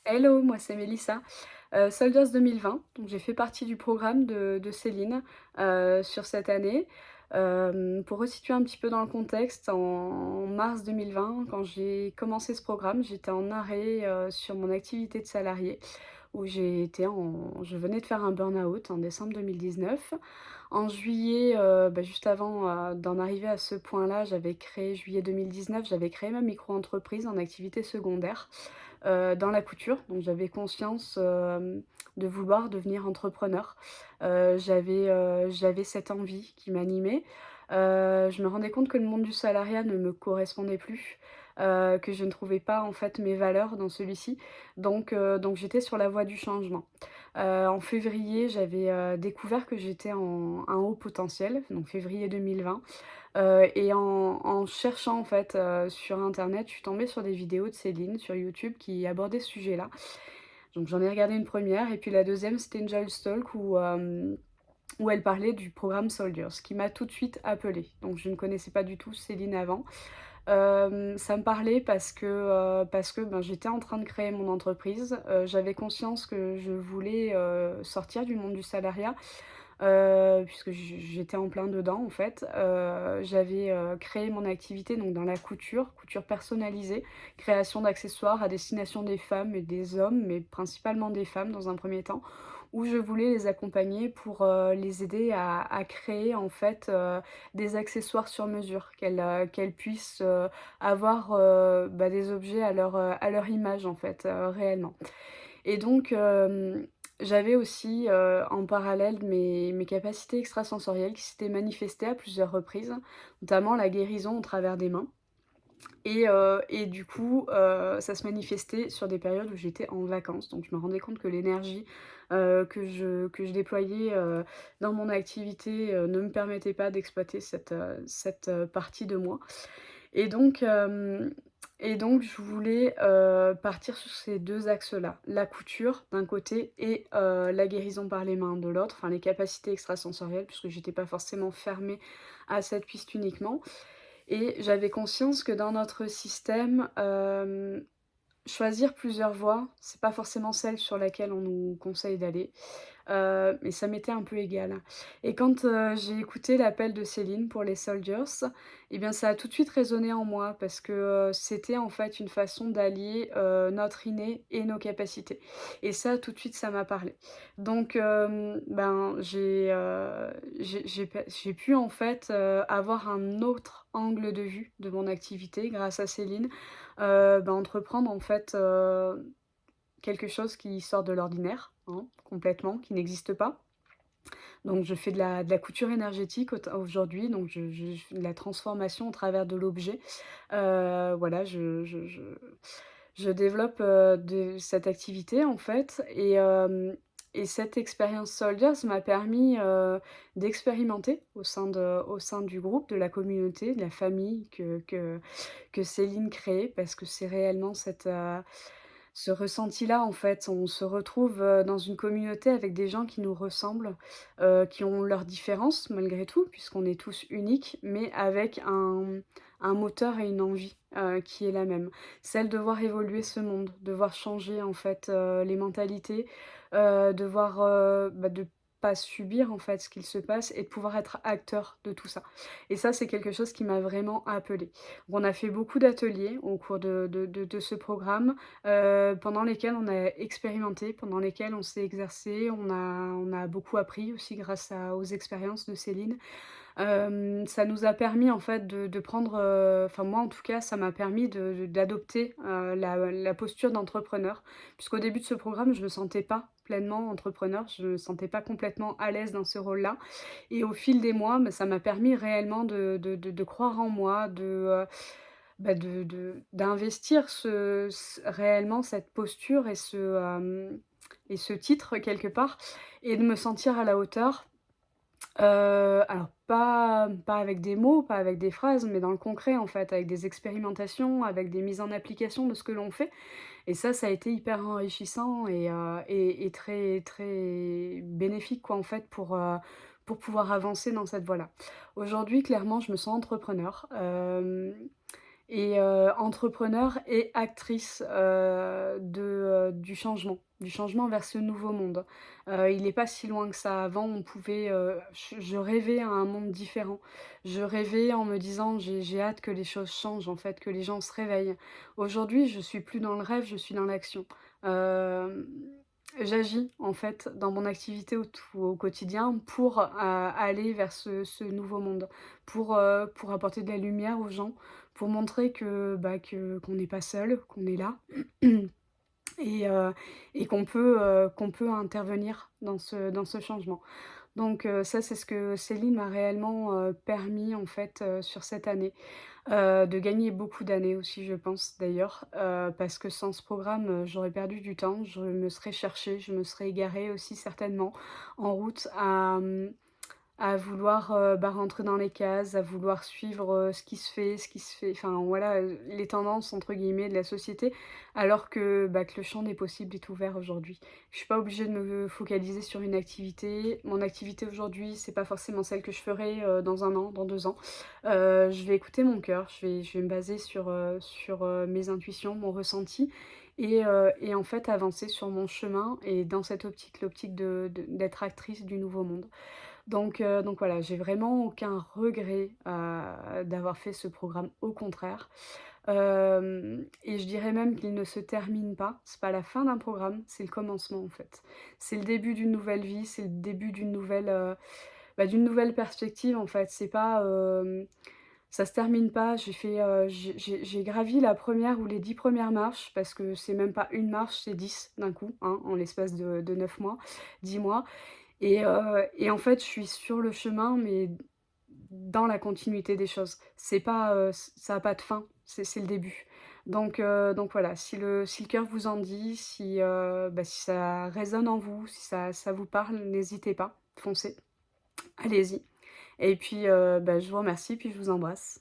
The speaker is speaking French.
Hello, moi c'est Mélissa. Soldiers 2020, donc j'ai fait partie du programme de Céline, sur cette année. Pour resituer un petit peu dans le contexte, en mars 2020, quand j'ai commencé ce programme, j'étais en arrêt, sur mon activité de salarié où je venais de faire un burn-out en décembre 2019. En juillet, juste avant, d'en arriver à ce point-là, juillet 2019, j'avais créé ma micro-entreprise en activité secondaire, dans la couture. Donc j'avais conscience, de vouloir devenir entrepreneur. J'avais cette envie qui m'animait. Je me rendais compte que le monde du salariat ne me correspondait plus, que je ne trouvais pas en fait mes valeurs dans celui-ci. Donc j'étais sur la voie du changement. En février, j'avais, découvert que j'étais en un haut potentiel, donc février 2020. Et en cherchant en fait, sur internet, je suis tombée sur des vidéos de Céline sur YouTube qui abordaient ce sujet-là. Donc j'en ai regardé une première et puis la deuxième c'était une Joyce Talk où elle parlait du programme Soldiers, qui m'a tout de suite appelée. Donc je ne connaissais pas du tout Céline avant. Ça me parlait parce que j'étais en train de créer mon entreprise. J'avais conscience que je voulais, sortir du monde du salariat, puisque j'étais en plein dedans en fait. J'avais, créé mon activité donc dans la couture, couture personnalisée, création d'accessoires à destination des femmes et des hommes, mais principalement des femmes dans un premier temps, où je voulais les accompagner pour, les aider à créer en fait, des accessoires sur mesure, qu'elles puissent, avoir, des objets à leur image en fait, réellement. Et donc, j'avais aussi, en parallèle mes capacités extrasensorielles qui s'étaient manifestées à plusieurs reprises, notamment la guérison au travers des mains. Et du coup, ça se manifestait sur des périodes où j'étais en vacances. Donc je me rendais compte que l'énergie, que je déployais, dans mon activité, ne me permettait pas d'exploiter cette partie de moi. Et donc, je voulais, partir sur ces 2 axes-là. La couture d'un côté et la guérison par les mains de l'autre, enfin les capacités extrasensorielles puisque j'étais pas forcément fermée à cette piste uniquement. Et j'avais conscience que dans notre système, choisir plusieurs voies, c'est pas forcément celle sur laquelle on nous conseille d'aller. Mais ça m'était un peu égal. Et quand, j'ai écouté l'appel de Céline pour les Soldiers, et bien, ça a tout de suite résonné en moi parce que, c'était en fait une façon d'allier, notre inné et nos capacités. Et ça, tout de suite, ça m'a parlé. Donc, j'ai pu en fait, avoir un autre angle de vue de mon activité grâce à Céline. Entreprendre en fait, quelque chose qui sort de l'ordinaire, hein, complètement, qui n'existe pas. Donc je fais de la couture énergétique aujourd'hui, donc je fais de la transformation au travers de l'objet. Voilà, je développe, cette activité en fait et cette expérience Soldiers m'a permis, d'expérimenter au sein du groupe, de la communauté, de la famille que Céline crée parce que c'est réellement ce ressenti-là, en fait. On se retrouve, dans une communauté avec des gens qui nous ressemblent, qui ont leurs différences malgré tout, puisqu'on est tous uniques, mais avec un moteur et une envie, qui est la même. Celle de voir évoluer ce monde, de voir changer, en fait, les mentalités, de voir, de pas subir, en fait, ce qu'il se passe et de pouvoir être acteur de tout ça. Et ça, c'est quelque chose qui m'a vraiment appelée. On a fait beaucoup d'ateliers au cours de ce programme, pendant lesquels on a expérimenté, pendant lesquels on s'est exercé, on a beaucoup appris aussi grâce aux expériences de Céline. Ça nous a permis en fait de prendre, enfin moi en tout cas, ça m'a permis d'adopter, la posture d'entrepreneur. Puisqu'au début de ce programme, je me sentais pas pleinement entrepreneur, je me sentais pas complètement à l'aise dans ce rôle-là et au fil des mois, ça m'a permis réellement de croire en moi, d'investir réellement cette posture et ce titre quelque part et de me sentir à la hauteur. Alors pas avec des mots, pas avec des phrases, mais dans le concret en fait, avec des expérimentations, avec des mises en application de ce que l'on fait et ça a été hyper enrichissant et très, très bénéfique quoi en fait pour pouvoir avancer dans cette voie-là. Aujourd'hui clairement je me sens entrepreneur, et entrepreneur et actrice, du changement vers ce nouveau monde. Il est pas si loin que ça. Avant, on pouvait, je rêvais à un monde différent. Je rêvais en me disant: «J'ai hâte que les choses changent, en fait, que les gens se réveillent». Aujourd'hui, je suis plus dans le rêve, je suis dans l'action. Hem, J'agis, en fait, dans mon activité au quotidien pour, aller vers ce nouveau monde, pour apporter de la lumière aux gens, pour montrer que, bah, qu'on n'est pas seul, qu'on est là et heu et qu'on peut intervenir dans ce changement. Donc ça, c'est ce que Céline m'a réellement, permis, en fait, sur cette année. De gagner beaucoup d'années aussi, je pense d'ailleurs, parce que sans ce programme, j'aurais perdu du temps, je me serais cherchée, je me serais égarée aussi certainement en route à vouloir, bah, rentrer dans les cases, à vouloir suivre, ce qui se fait, enfin voilà, «les tendances» entre guillemets de la société, alors que, bah, que le champ des possibles est ouvert aujourd'hui. Je suis pas obligée de me focaliser sur une activité. Mon activité aujourd'hui, c'est pas forcément celle que je ferai, dans 1 an, dans 2 ans. Je vais écouter mon cœur, je vais me baser sur, mes intuitions, mon ressenti et en fait avancer sur mon chemin et dans cette optique, l'optique d'être actrice du nouveau monde. Donc voilà, j'ai vraiment aucun regret, d'avoir fait ce programme, au contraire. Et je dirais même qu'il ne se termine pas. C'est pas la fin d'un programme, c'est le commencement, en fait. C'est le début d'une nouvelle vie, c'est le début bah, d'une nouvelle perspective, en fait. C'est pas, ça se termine pas. J'ai gravi la première ou les 10 premières marches parce que c'est même pas une marche, c'est 10 d'un coup, hein, en l'espace de 9 mois, 10 mois. Et en fait, je suis sur le chemin, mais dans la continuité des choses. C'est pas, ça a pas de fin, c'est le début. Donc voilà, si le cœur vous en dit, si, bah, si ça résonne en vous, si ça vous parle, n'hésitez pas, foncez, allez-y. Et puis, bah, je vous remercie, puis je vous embrasse.